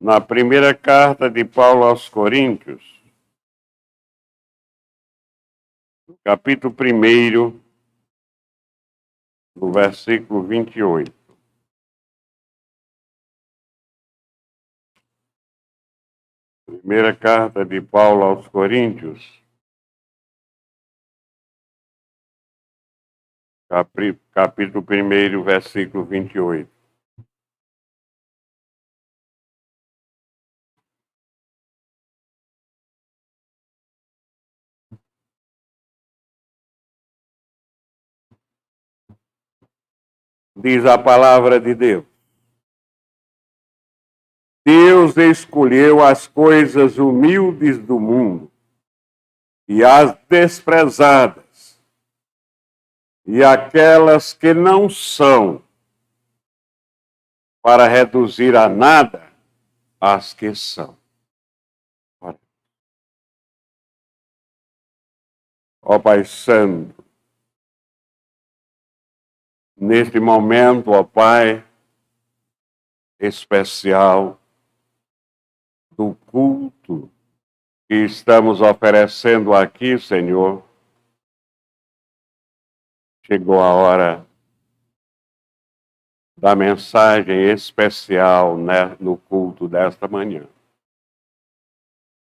na primeira carta de Paulo aos Coríntios, capítulo 1, no versículo 28. Primeira carta de Paulo aos Coríntios, capítulo 1, versículo 28. Diz a palavra de Deus: Deus escolheu as coisas humildes do mundo e as desprezadas, e aquelas que não são, para reduzir a nada as que são. Ó Pai Santo, neste momento, ó Pai, especial do culto que estamos oferecendo aqui, Senhor, chegou a hora da mensagem especial, né, no culto desta manhã.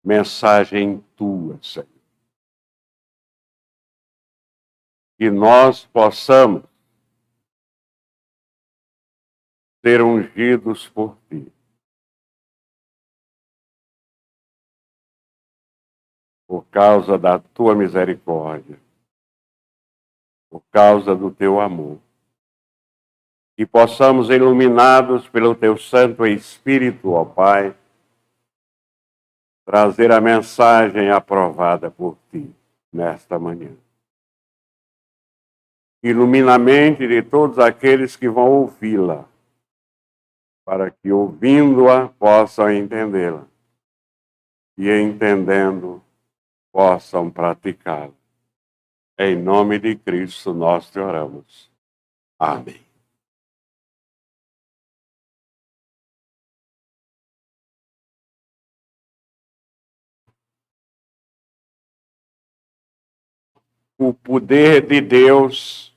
Mensagem tua, Senhor. Que nós possamos ser ungidos por ti. Por causa da tua misericórdia. Por causa do teu amor. Que possamos, iluminados pelo teu Santo Espírito, ó Pai, trazer a mensagem aprovada por ti nesta manhã. Ilumina a mente de todos aqueles que vão ouvi-la, para que, ouvindo-a, possam entendê-la. E, entendendo, possam praticá-la. Em nome de Cristo nós te oramos. Amém. O poder de Deus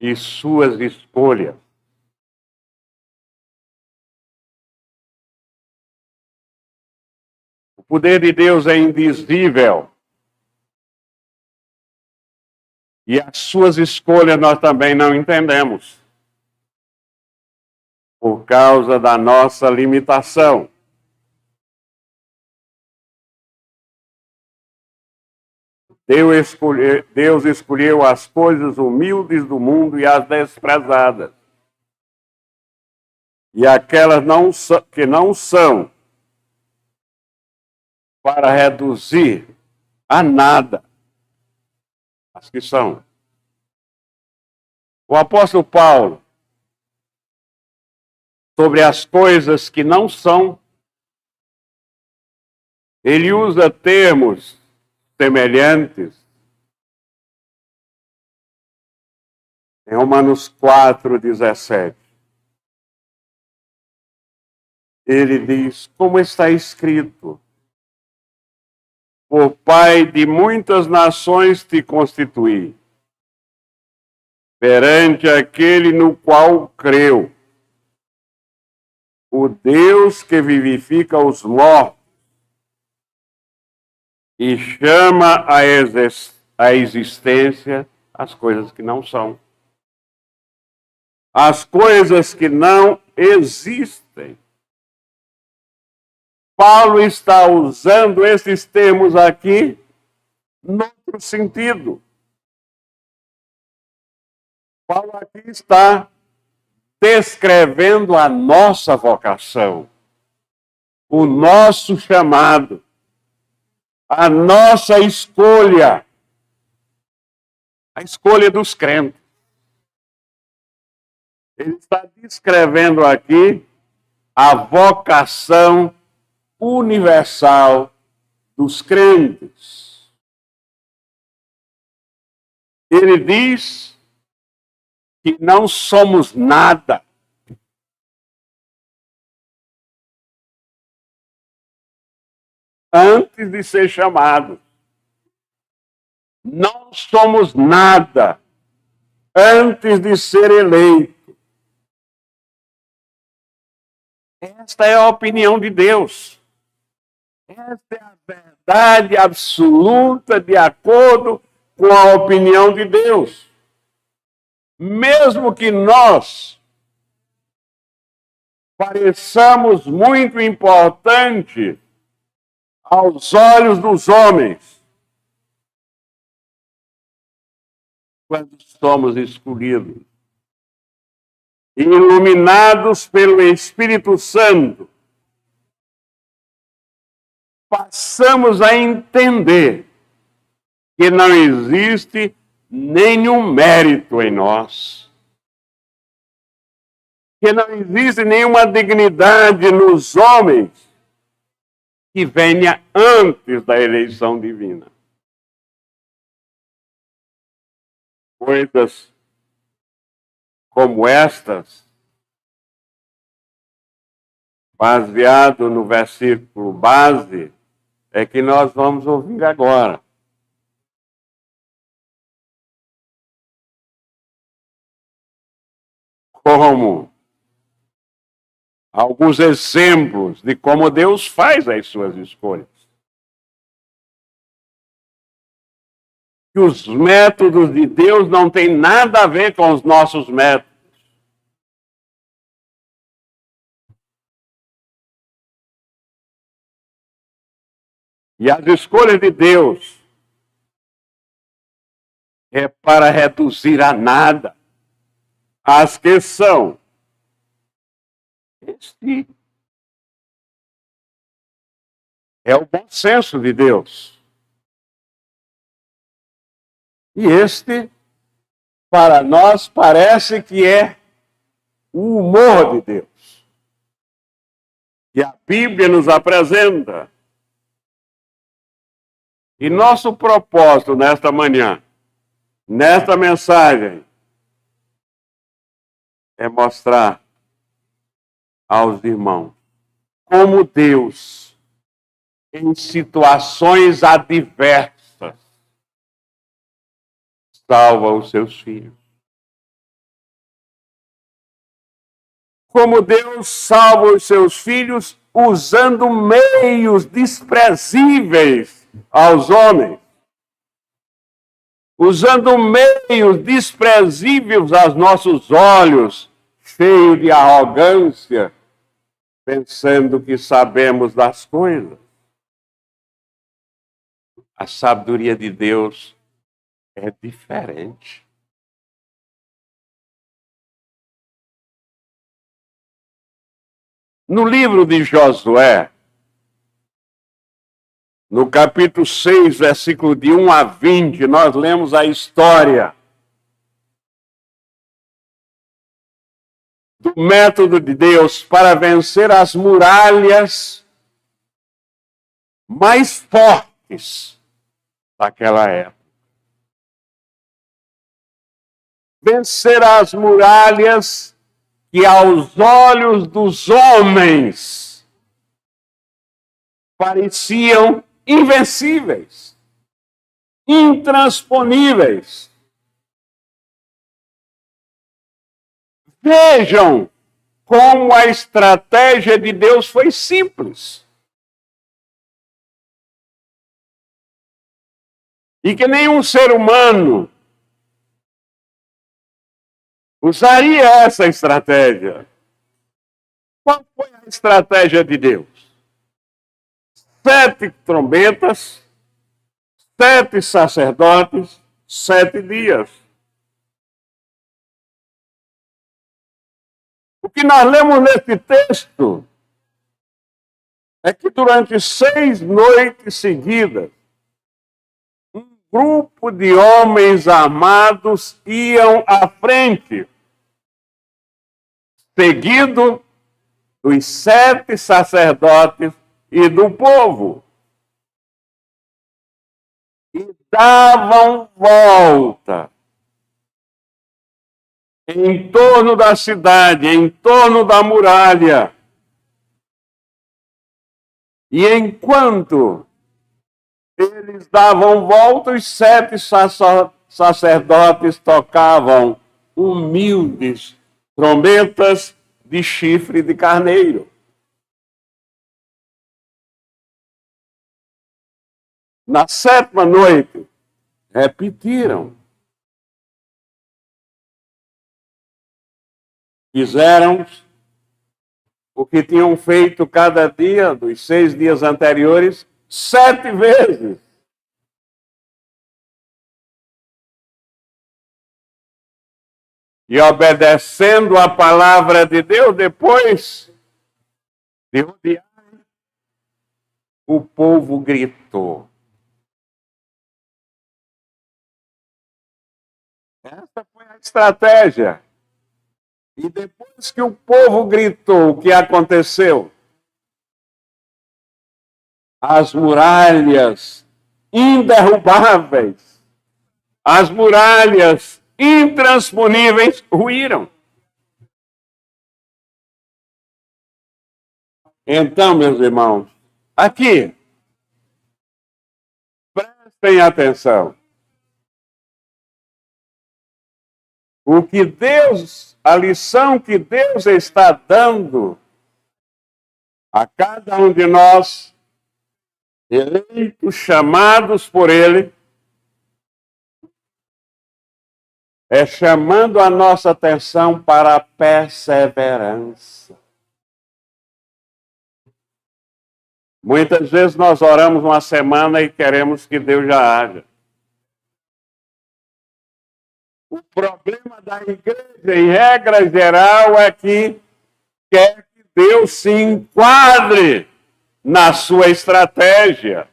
e suas escolhas. O poder de Deus é indizível. E as suas escolhas nós também não entendemos. Por causa da nossa limitação. Deus escolheu as coisas humildes do mundo e as desprezadas. E aquelas que não são, para reduzir a nada as que são. O apóstolo Paulo, sobre as coisas que não são, ele usa termos semelhantes em Romanos 4:17. Ele diz, como está escrito, por Pai de muitas nações te constituí, perante aquele no qual creu, o Deus que vivifica os mortos e chama a existência as coisas que não são. As coisas que não existem. Paulo está usando esses termos aqui no outro sentido. Paulo aqui está descrevendo a nossa vocação, o nosso chamado, a nossa escolha, a escolha dos crentes. Ele está descrevendo aqui a vocação universal dos crentes. Ele diz que não somos nada antes de ser chamados. Não somos nada antes de ser eleito. Esta é a opinião de Deus. Esta é a verdade absoluta de acordo com a opinião de Deus. Mesmo que nós pareçamos muito importante aos olhos dos homens, quando somos escolhidos, iluminados pelo Espírito Santo, passamos a entender que não existe nenhum mérito em nós, que não existe nenhuma dignidade nos homens que venha antes da eleição divina. Coisas como estas, baseado no versículo base, é que nós vamos ouvir agora. Como alguns exemplos de como Deus faz as suas escolhas. Que os métodos de Deus não têm nada a ver com os nossos métodos. E as escolhas de Deus é para reduzir a nada as que são. Este é o bom senso de Deus. E este, para nós, parece que é o humor de Deus. E a Bíblia nos apresenta. E nosso propósito nesta manhã, nesta mensagem, é mostrar aos irmãos como Deus, em situações adversas, salva os seus filhos. Como Deus salva os seus filhos usando meios desprezíveis aos homens, usando meios desprezíveis aos nossos olhos, cheio de arrogância, pensando que sabemos das coisas. A sabedoria de Deus é diferente. No livro de Josué, no capítulo 6, versículo de 1 a 20, nós lemos a história do método de Deus para vencer as muralhas mais fortes daquela época. Vencer as muralhas que aos olhos dos homens pareciam invencíveis, intransponíveis. Vejam como a estratégia de Deus foi simples. E que nenhum ser humano usaria essa estratégia. Qual foi a estratégia de Deus? 7 trombetas, 7 sacerdotes, 7 dias. O que nós lemos nesse texto é que durante 6 noites seguidas, um grupo de homens armados iam à frente, seguido dos 7 sacerdotes e do povo. E davam volta em torno da cidade, em torno da muralha. E enquanto eles davam volta, os 7 sacerdotes tocavam humildes trombetas de chifre de carneiro. Na 7ª noite, repetiram. Fizeram o que tinham feito cada dia dos 6 dias anteriores, 7 vezes. E obedecendo a palavra de Deus, depois de rodear, o povo gritou. Essa foi a estratégia. E depois que o povo gritou, o que aconteceu? As muralhas inderrubáveis, as muralhas intransponíveis ruíram. Então, meus irmãos, aqui, prestem atenção. A lição que Deus está dando a cada um de nós, eleitos, chamados por Ele, é chamando a nossa atenção para a perseverança. Muitas vezes nós oramos uma semana e queremos que Deus já haja. O problema da igreja, em regra geral, é que quer que Deus se enquadre na sua estratégia.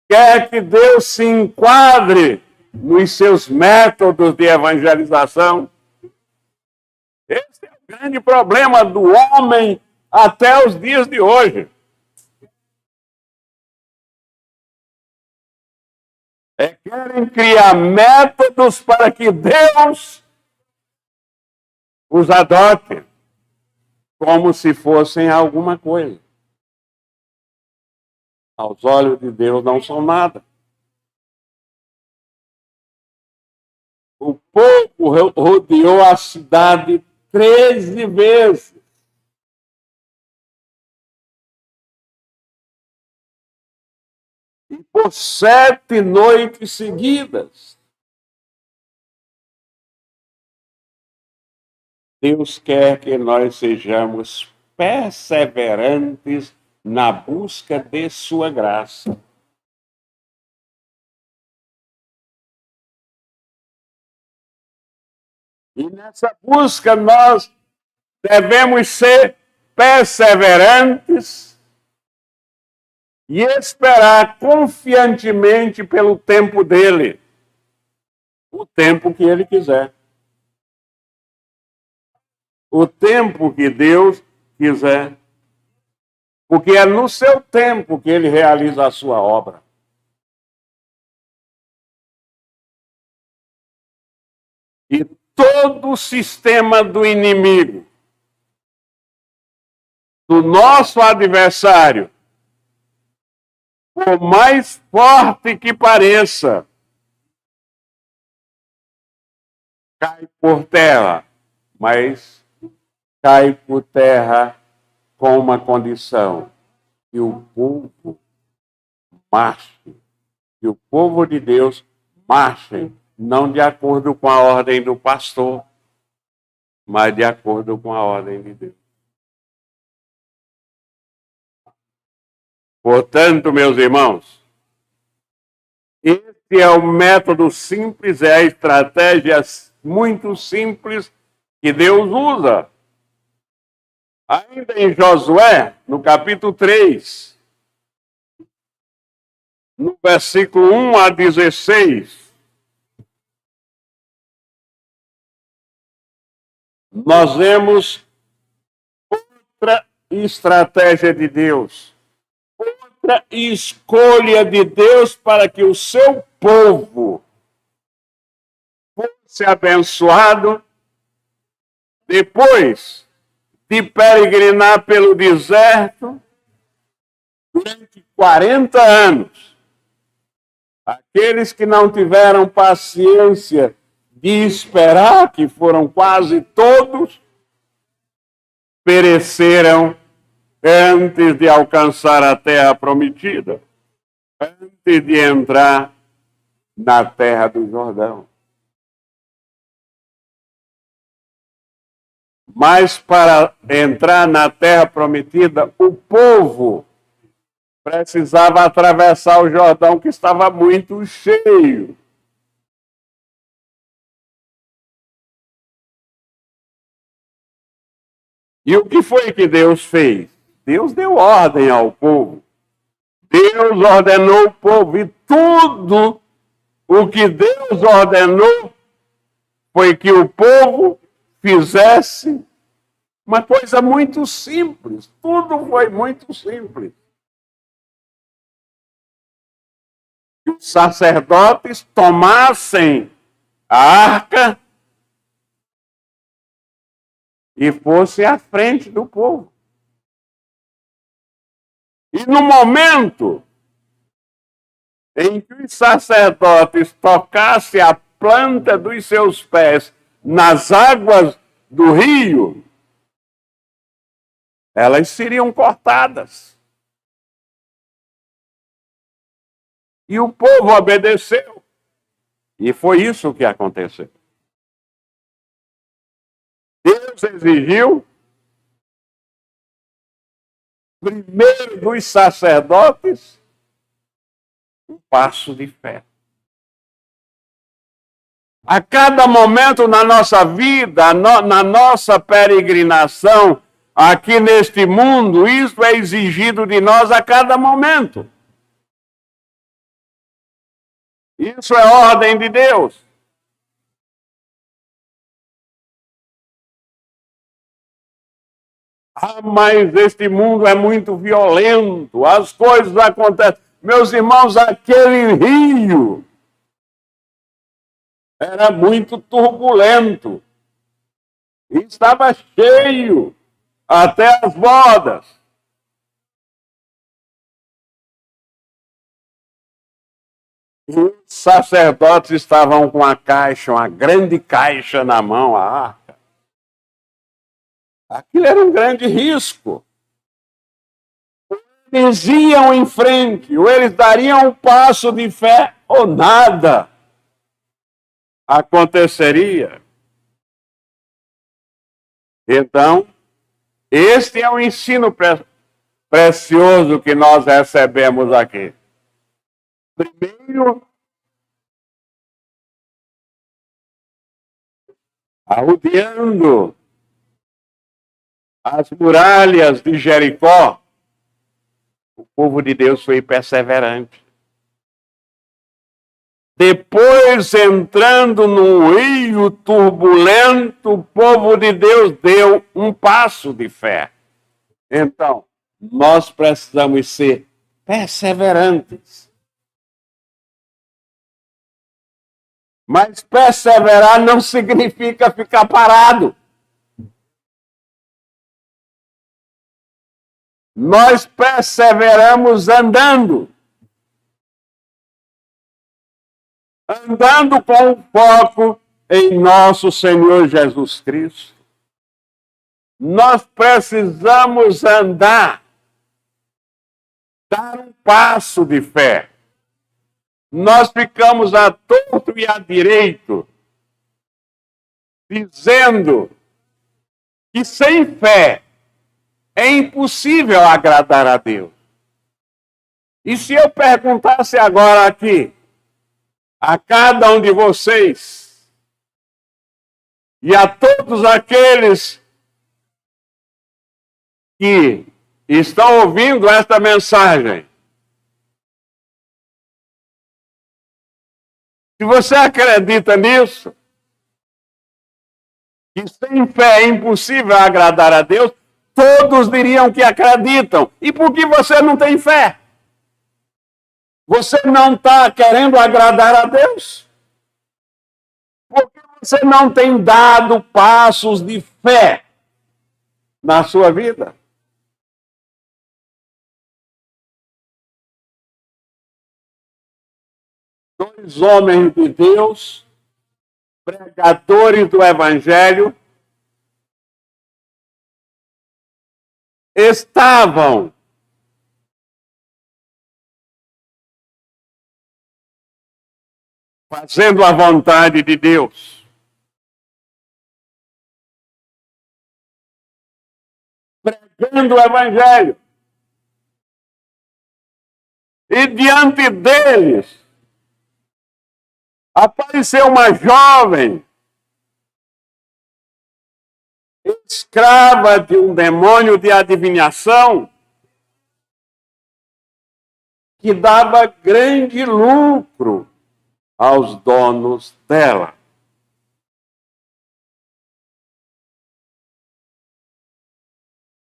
Quer que Deus se enquadre nos seus métodos de evangelização. Esse é o grande problema do homem até os dias de hoje. Querem criar métodos para que Deus os adote como se fossem alguma coisa. Aos olhos de Deus não são nada. O povo rodeou a cidade 13 vezes. E por 7 noites seguidas. Deus quer que nós sejamos perseverantes na busca de sua graça. E nessa busca nós devemos ser perseverantes e esperar confiantemente pelo tempo dele, o tempo que ele quiser. O tempo que Deus quiser. Porque é no seu tempo que ele realiza a sua obra. E todo o sistema do inimigo, do nosso adversário, por mais forte que pareça, cai por terra, mas cai por terra com uma condição: que o povo marche, que o povo de Deus marche, não de acordo com a ordem do pastor, mas de acordo com a ordem de Deus. Portanto, meus irmãos, esse é o método simples, é a estratégia muito simples que Deus usa. Ainda em Josué, no capítulo 3, no versículo 1 a 16, nós vemos outra estratégia de Deus, outra escolha de Deus para que o seu povo fosse abençoado depois de peregrinar pelo deserto, durante 40 anos. Aqueles que não tiveram paciência de esperar, que foram quase todos, pereceram antes de alcançar a terra prometida, antes de entrar na terra do Jordão. Mas para entrar na terra prometida, o povo precisava atravessar o Jordão, que estava muito cheio. E o que foi que Deus fez? Deus deu ordem ao povo. Deus ordenou o povo, e tudo o que Deus ordenou foi que o povo fizesse uma coisa muito simples. Tudo foi muito simples. Que os sacerdotes tomassem a arca e fossem à frente do povo. E no momento em que os sacerdotes tocassem a planta dos seus pés nas águas do rio, elas seriam cortadas. E o povo obedeceu. E foi isso que aconteceu. Deus exigiu, primeiro dos sacerdotes, um passo de fé. A cada momento na nossa vida, na nossa peregrinação aqui neste mundo, isso é exigido de nós a cada momento. Isso é ordem de Deus. Ah, mas este mundo é muito violento, as coisas acontecem. Meus irmãos, aquele rio era muito turbulento. E estava cheio até as bordas. E os sacerdotes estavam com a caixa, uma grande caixa na mão, a arca. Aquilo era um grande risco. Eles iam em frente, ou eles dariam um passo de fé, ou nada aconteceria. Então, este é o ensino precioso que nós recebemos aqui. Primeiro, arrodeando as muralhas de Jericó, o povo de Deus foi perseverante. Depois, entrando num rio turbulento, o povo de Deus deu um passo de fé. Então, nós precisamos ser perseverantes. Mas perseverar não significa ficar parado. Nós perseveramos andando. Andando com foco em nosso Senhor Jesus Cristo. Nós precisamos andar, dar um passo de fé. Nós ficamos à torto e à direito, dizendo que sem fé é impossível agradar a Deus. E se eu perguntasse agora aqui, a cada um de vocês, e a todos aqueles que estão ouvindo esta mensagem, se você acredita nisso, que sem fé é impossível agradar a Deus, todos diriam que acreditam. E por que você não tem fé? Você não está querendo agradar a Deus? Porque você não tem dado passos de fé na sua vida? Aqueles homens de Deus, pregadores do Evangelho, estavam fazendo a vontade de Deus. Pregando o Evangelho. E diante deles apareceu uma jovem, escrava de um demônio de adivinhação, que dava grande lucro aos donos dela.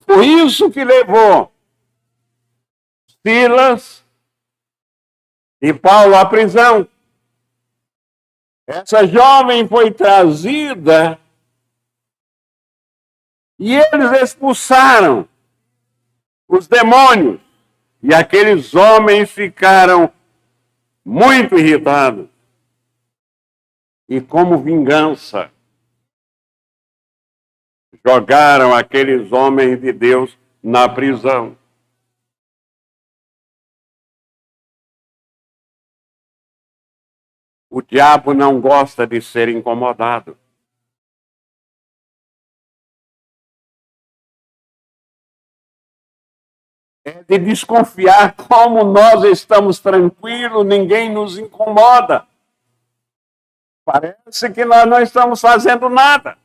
Por isso que levou Silas e Paulo à prisão. Essa jovem foi trazida e eles expulsaram os demônios. E aqueles homens ficaram muito irritados. E como vingança, jogaram aqueles homens de Deus na prisão. O diabo não gosta de ser incomodado. É de desconfiar como nós estamos tranquilos, ninguém nos incomoda. Parece que nós não estamos fazendo nada.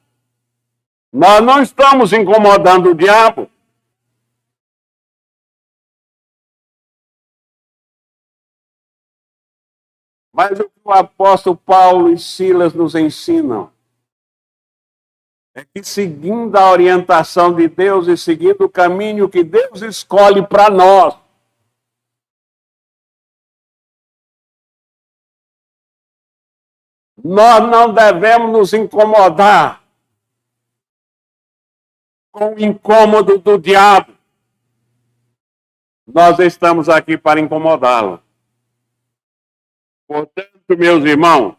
Nós não estamos incomodando o diabo. Mas o que o apóstolo Paulo e Silas nos ensinam é que, seguindo a orientação de Deus e seguindo o caminho que Deus escolhe para nós, nós não devemos nos incomodar com o incômodo do diabo. Nós estamos aqui para incomodá-lo. Portanto, meus irmãos,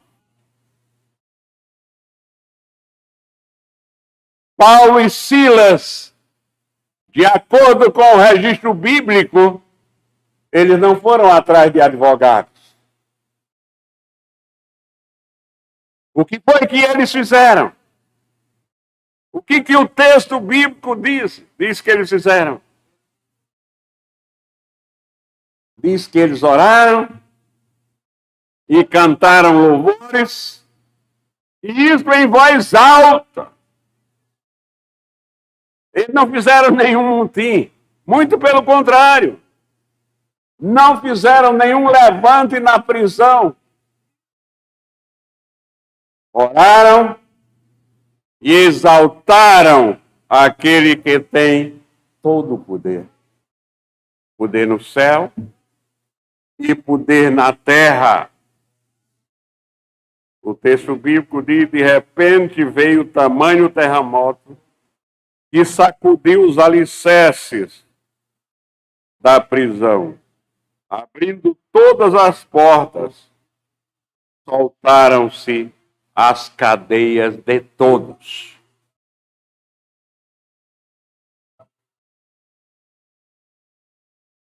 Paulo e Silas, de acordo com o registro bíblico, eles não foram atrás de advogados. O que foi que eles fizeram? O que o texto bíblico diz? Diz que eles fizeram. Diz que eles oraram e cantaram louvores, e isso em voz alta. Eles não fizeram nenhum motim, muito pelo contrário. Não fizeram nenhum levante na prisão. Oraram e exaltaram aquele que tem todo o poder. Poder no céu e poder na terra. O texto bíblico diz: de repente veio tamanho terremoto que sacudiu os alicerces da prisão. Abrindo todas as portas, soltaram-se as cadeias de todos.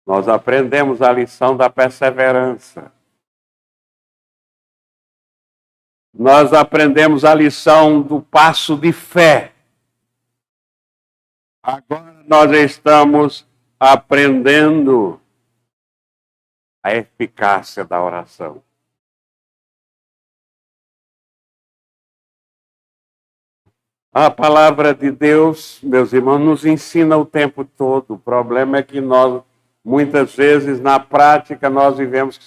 Nós aprendemos a lição da perseverança. Nós aprendemos a lição do passo de fé. Agora nós estamos aprendendo a eficácia da oração. A palavra de Deus, meus irmãos, nos ensina o tempo todo. O problema é que nós, muitas vezes, na prática, nós vivemos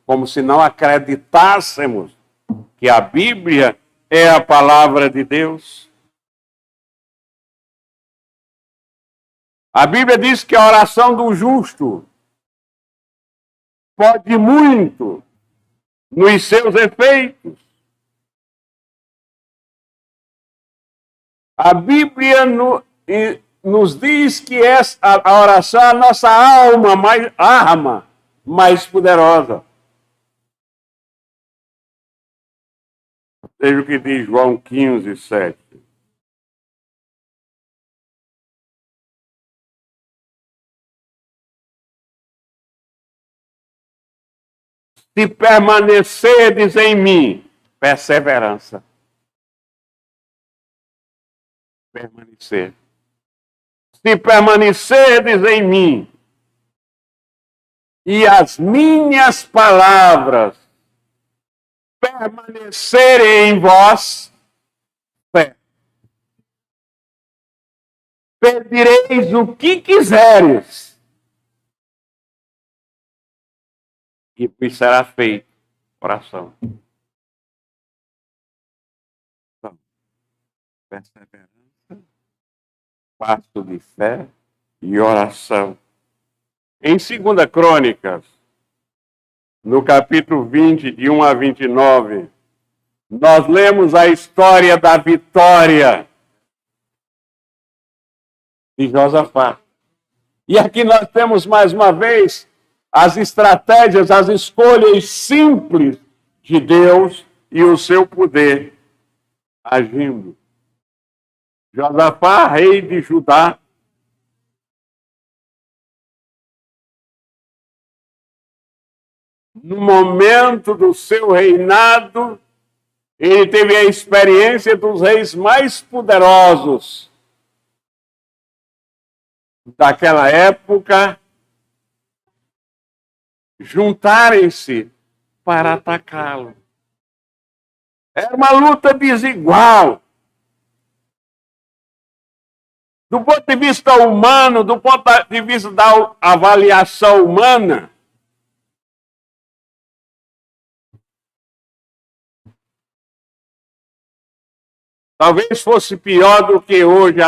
como se não acreditássemos que a Bíblia é a palavra de Deus. A Bíblia diz que a oração do justo pode muito nos seus efeitos. A Bíblia nos diz que a oração é a nossa arma mais poderosa. Veja o que diz João 15, 7. Se permanecerdes em mim, perseverança. Permanecer. Se permanecerdes em mim, e as minhas palavras permanecerem em vós, pedireis o que quiseres, e vos será feito. Oração. Então, perseverança, passo de fé e oração. Em 2 Crônicas, no capítulo 20, de 1 a 29, nós lemos a história da vitória de Josafá. E aqui nós temos, mais uma vez, as estratégias, as escolhas simples de Deus e o seu poder agindo. Josafá, rei de Judá, no momento do seu reinado, ele teve a experiência dos reis mais poderosos daquela época juntarem-se para atacá-lo. Era uma luta desigual. Do ponto de vista humano, do ponto de vista da avaliação humana, talvez fosse pior do que hoje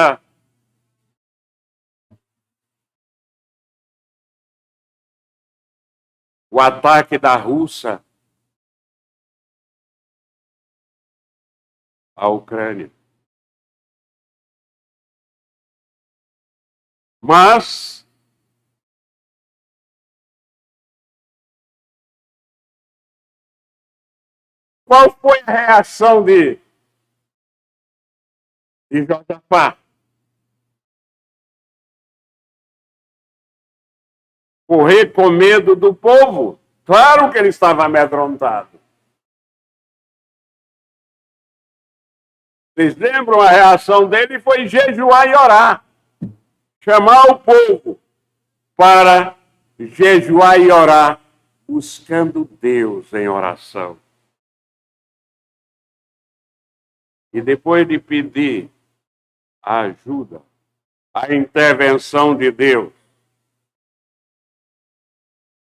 o ataque da Rússia à Ucrânia. Mas qual foi a reação de Josafá? Correr com medo do povo? Claro que ele estava amedrontado. Vocês lembram? A reação dele foi jejuar e orar. Chamar o povo para jejuar e orar, buscando Deus em oração. E depois de pedir a ajuda, a intervenção de Deus,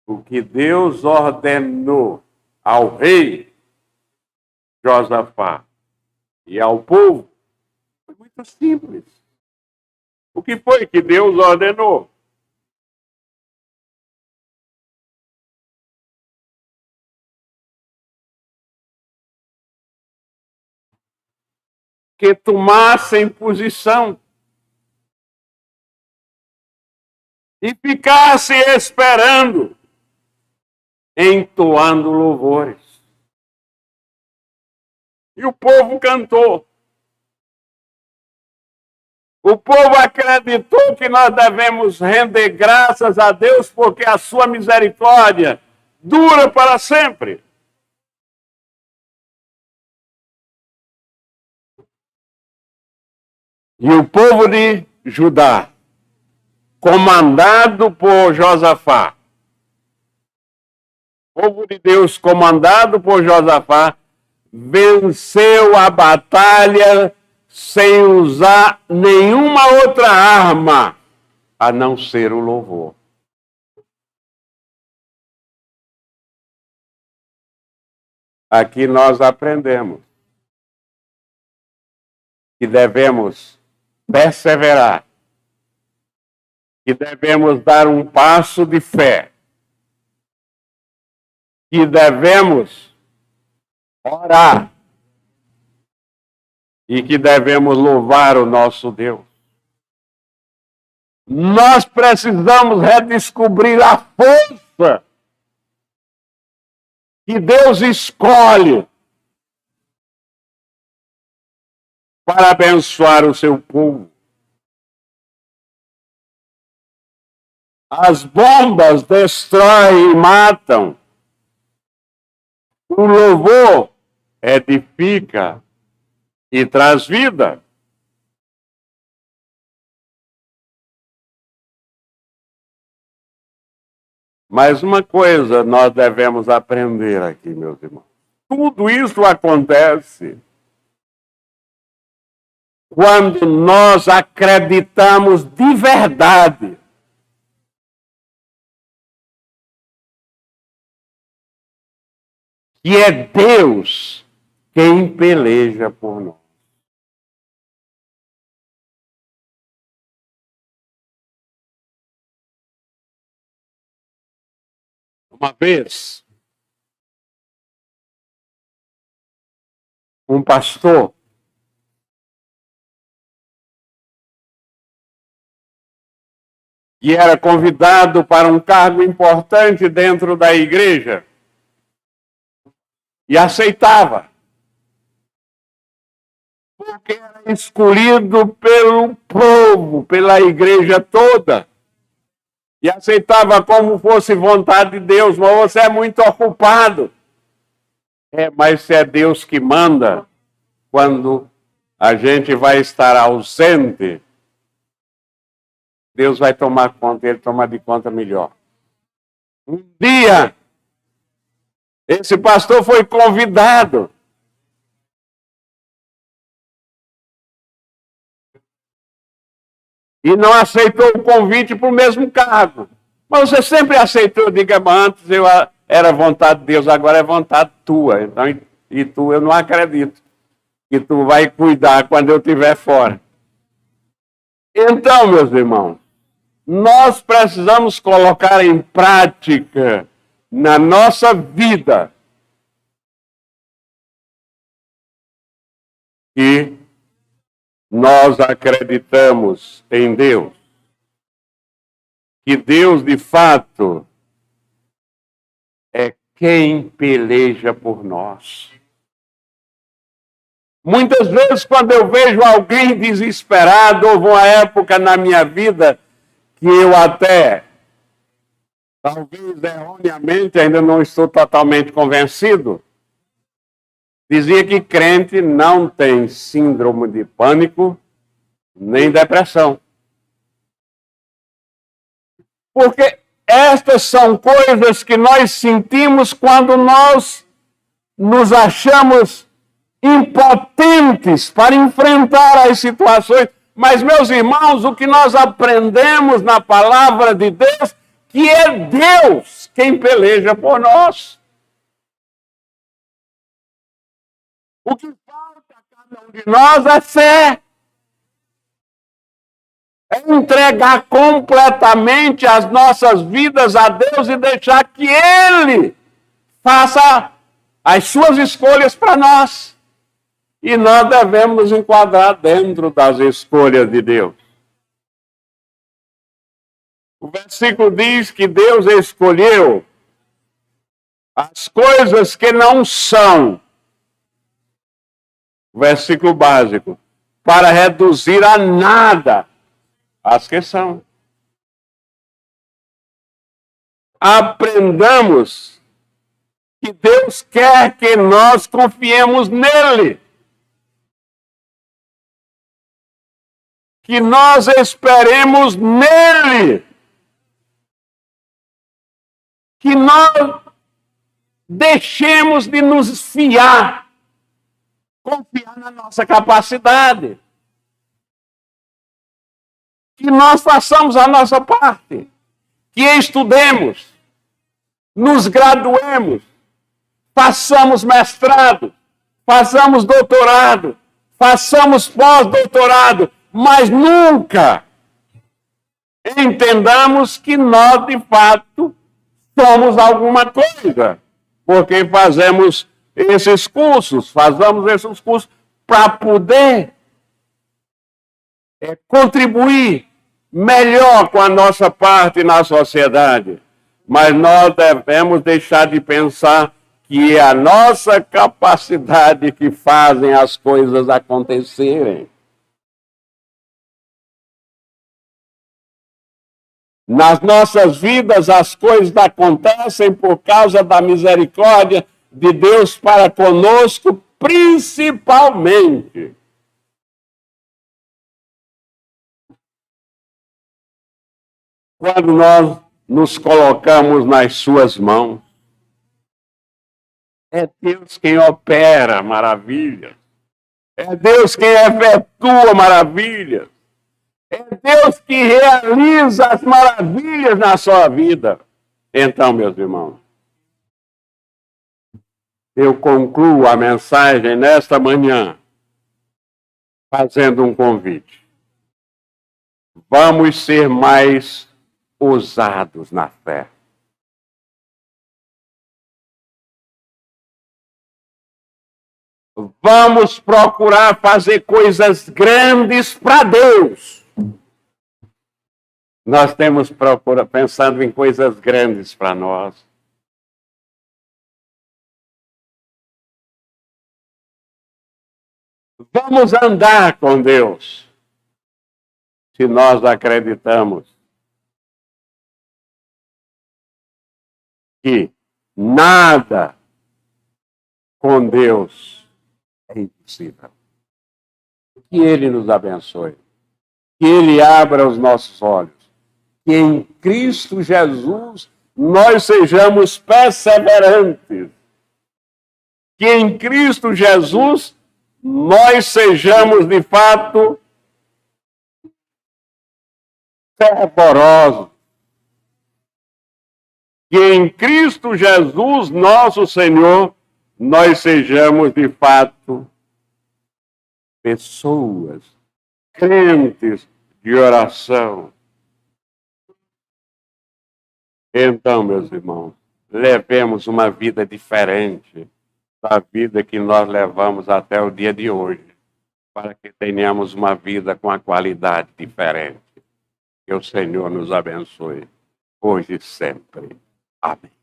o que Deus ordenou ao rei Josafá e ao povo foi muito simples. O que foi que Deus ordenou? Que tomassem posição e ficassem esperando, entoando louvores. E o povo cantou. O povo acreditou que nós devemos render graças a Deus porque a sua misericórdia dura para sempre. E o povo de Judá, comandado por Josafá, o povo de Deus comandado por Josafá, venceu a batalha sem usar nenhuma outra arma a não ser o louvor. Aqui nós aprendemos que devemos perseverar, que devemos dar um passo de fé, que devemos orar e que devemos louvar o nosso Deus. Nós precisamos redescobrir a força que Deus escolhe para abençoar o seu povo. As bombas destroem e matam. O louvor edifica e traz vida. Mas uma coisa nós devemos aprender aqui, meus irmãos. Tudo isso acontece quando nós acreditamos de verdade que é Deus quem peleja por nós. Uma vez, um pastor que era convidado para um cargo importante dentro da igreja e aceitava, porque era escolhido pelo povo, pela igreja toda, e aceitava como fosse vontade de Deus. Mas você é muito ocupado. Mas se é Deus que manda, quando a gente vai estar ausente, Deus vai tomar conta, Ele toma de conta melhor. Um dia, esse pastor foi convidado. E não aceitou o convite para o mesmo cargo. Mas você sempre aceitou, diga, antes era vontade de Deus, agora é vontade tua. Então, e tu, eu não acredito que tu vai cuidar quando eu estiver fora. Então, meus irmãos, nós precisamos colocar em prática na nossa vida que nós acreditamos em Deus. Que Deus, de fato, é quem peleja por nós. Muitas vezes, quando eu vejo alguém desesperado, houve uma época na minha vida que eu até, talvez erroneamente, ainda não estou totalmente convencido, dizia que crente não tem síndrome de pânico nem depressão. Porque estas são coisas que nós sentimos quando nós nos achamos impotentes para enfrentar as situações. Mas, meus irmãos, o que nós aprendemos na palavra de Deus, que é Deus quem peleja por nós. O que falta a cada um de nós é fé. É entregar completamente as nossas vidas a Deus e deixar que Ele faça as suas escolhas para nós. E nós devemos nos enquadrar dentro das escolhas de Deus. O versículo diz que Deus escolheu as coisas que não são, versículo básico, para reduzir a nada as que são. Aprendamos que Deus quer que nós confiemos nele. Que nós esperemos nele. Que nós deixemos de nos fiar, confiar na nossa capacidade. Que nós façamos a nossa parte. Que estudemos, nos graduemos, façamos mestrado, façamos doutorado, façamos pós-doutorado, mas nunca entendamos que nós, de fato, somos alguma coisa, porque fazemos esses cursos para poder contribuir melhor com a nossa parte na sociedade. Mas nós devemos deixar de pensar que é a nossa capacidade que fazem as coisas acontecerem. Nas nossas vidas, as coisas acontecem por causa da misericórdia de Deus para conosco, principalmente. Quando nós nos colocamos nas suas mãos. É Deus quem opera maravilhas. É Deus quem efetua maravilhas. É Deus que realiza as maravilhas na sua vida. Então, meus irmãos, eu concluo a mensagem nesta manhã fazendo um convite. Vamos ser mais ousados na fé. Vamos procurar fazer coisas grandes para Deus. Nós temos pensando em coisas grandes para nós. Vamos andar com Deus. Se nós acreditamos que nada com Deus é impossível. Que Ele nos abençoe. Que Ele abra os nossos olhos. Que em Cristo Jesus nós sejamos perseverantes. Que em Cristo Jesus nós sejamos, de fato, fervorosos. Que em Cristo Jesus, nosso Senhor, nós sejamos, de fato, pessoas crentes de oração. Então, meus irmãos, levemos uma vida diferente da vida que nós levamos até o dia de hoje, para que tenhamos uma vida com a qualidade diferente. Que o Senhor nos abençoe, hoje e sempre. Amém.